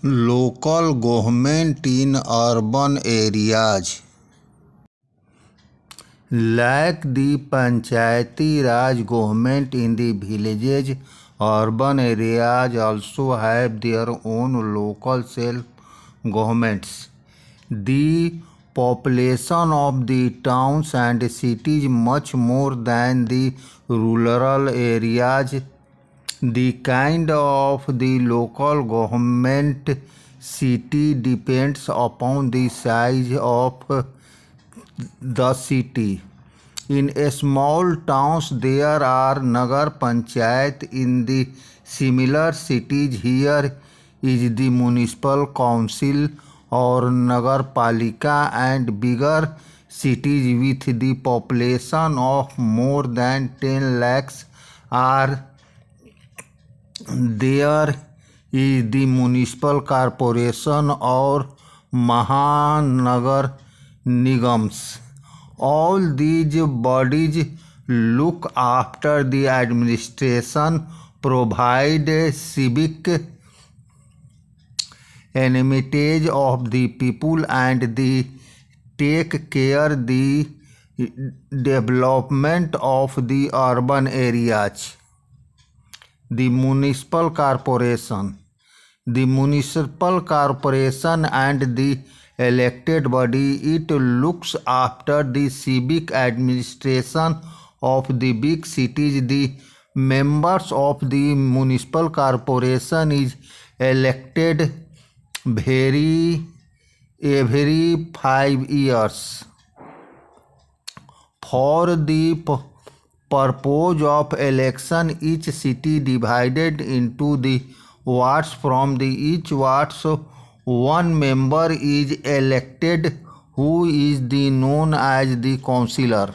Local government in urban areas. Like the Panchayati Raj government in the villages, urban areas also have their own local self-governments. The population of the towns and cities much more than the rural areas. The kind of the local government city depends upon the size of the city. In small towns there are Nagar Panchayat. In the similar cities here is the municipal council or Nagar Palika, and bigger cities with the population of more than 10 lakhs are there is the municipal corporation or Mahanagar Nigams. All these bodies look after the administration, provide civic amenities of the people, and they take care the development of the urban areas. The municipal corporation. The municipal corporation and the elected body, it looks after the civic administration of the big cities. The members of the municipal corporation is elected every 5 years. For the purpose of election, each city divided into the wards. From the each wards, one member is elected, who is known as the councillor.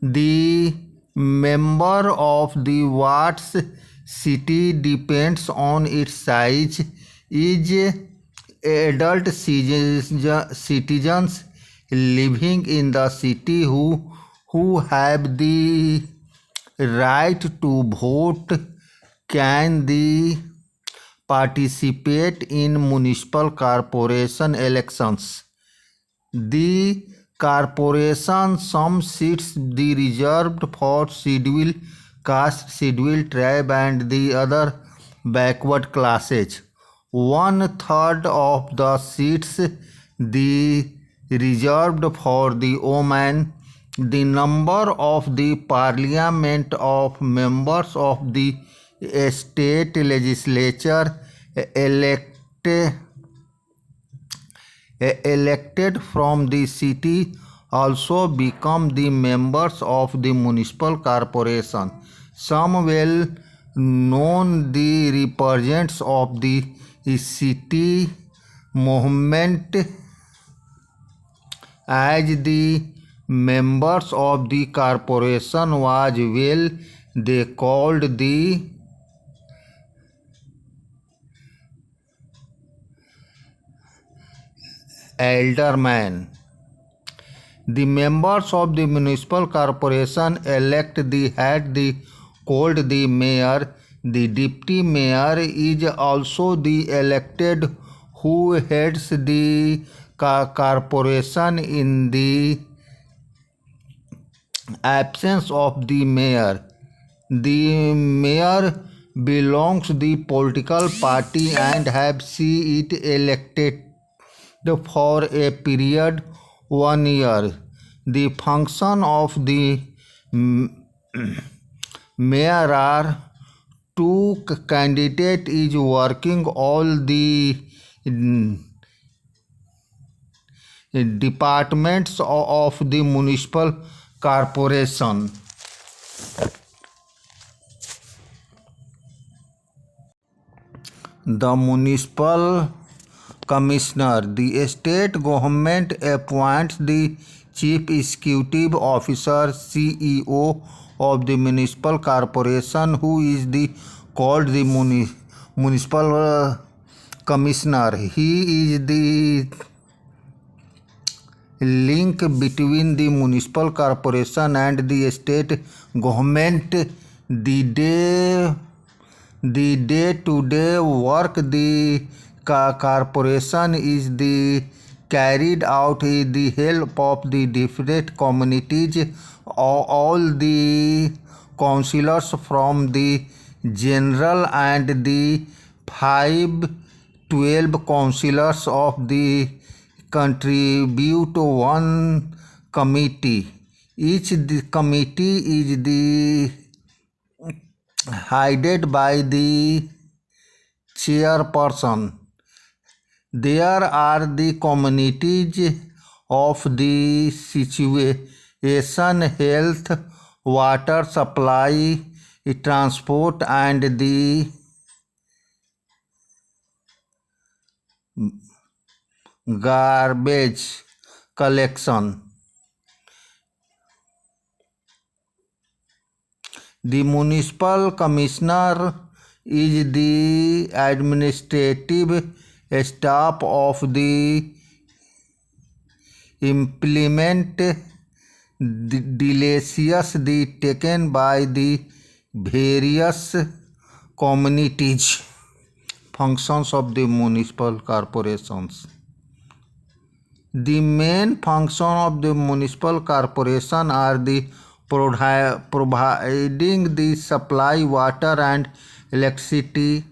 The member of the wards city depends on its size. Is adult citizens living in the city who have the right to vote can the participate in municipal corporation elections. The corporation some seats the reserved for scheduled caste, scheduled tribe and the other backward classes. 1/3 of the seats the reserved for the women. The number of the parliament of members of the state legislature elected from the city also become the members of the municipal corporation. Some well known the representatives of the city movement as the members of the corporation was well they called the alderman. The members of the municipal corporation elect the head the called the mayor. The deputy mayor is also the elected who heads the corporation in the absence of the mayor. The mayor belongs to the political party and have see it elected for a period 1 year. The function of the mayor are two candidate is working all the departments of the municipal corporation. The municipal commissioner. The state government appoints the chief executive officer CEO of the municipal corporation, who is called the municipal commissioner. He is the link between the municipal corporation and the state government. The day-to-day work the corporation is carried out with the help of the different communities. All the councillors from the general and the 12 councillors of the contribute to one committee. Each committee is headed by the chairperson. There are the communities of the situation, health, water supply, transport, and the garbage collection. The municipal commissioner is the administrative staff of the implement decisions taken by the various communities. Functions of the municipal corporations. The main function of the municipal corporation are the providing the supply water and electricity.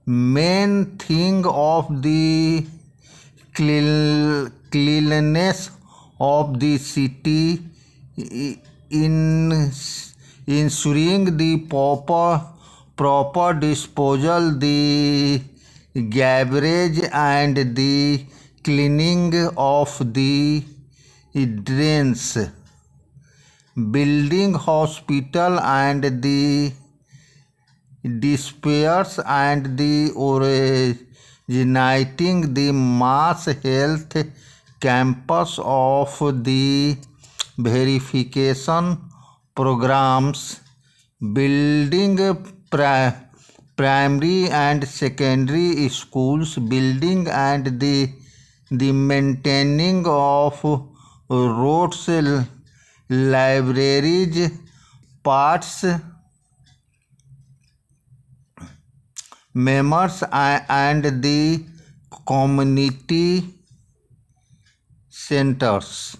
Main thing of the cleanliness of the city, in ensuring the proper disposal, the garbage, and the cleaning of the drains, building hospital and the dispairs, and the originating the mass health campus of the verification programs, building primary and secondary schools, building and the maintaining of roads, libraries, parks, members, and the community centers.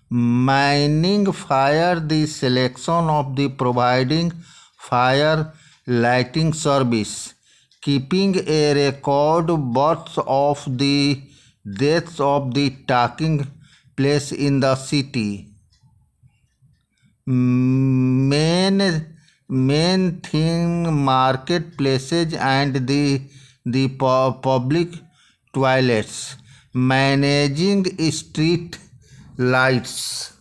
Mining fire, the selection of the providing fire lighting service, keeping a record births of the deaths of the taking place in the city. Main thing, marketplaces and the public toilets, managing street lights.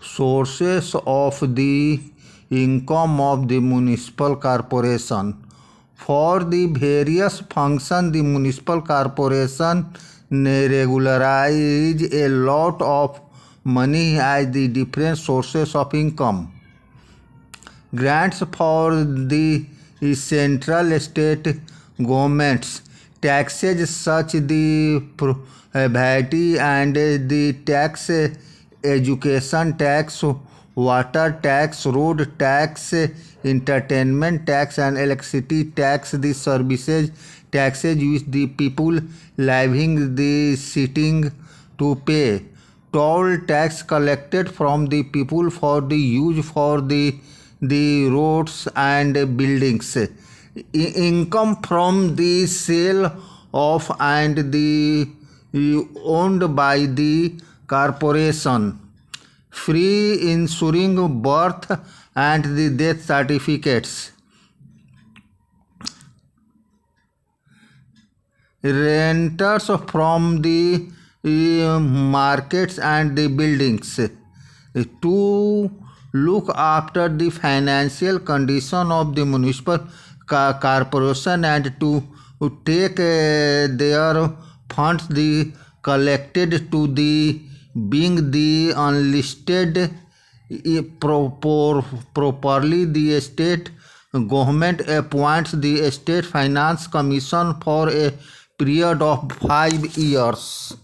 Sources of the income of the municipal corporation. For the various functions, the municipal corporation regularize a lot of money as the different sources of income. Grants for the central state governments, taxes such the VAT and the tax, education tax, water tax, road tax, entertainment tax, and electricity tax, the services taxes which the people living the sitting to pay, toll tax collected from the people for the use for the roads and buildings, income from the sale of and the owned by the corporation, free ensuring birth and the death certificates, renters from the markets and the buildings, to look after the financial condition of the municipal corporation and to take their funds collected to the being the unlisted properly. The state government appoints the state finance commission for a period of 5 years.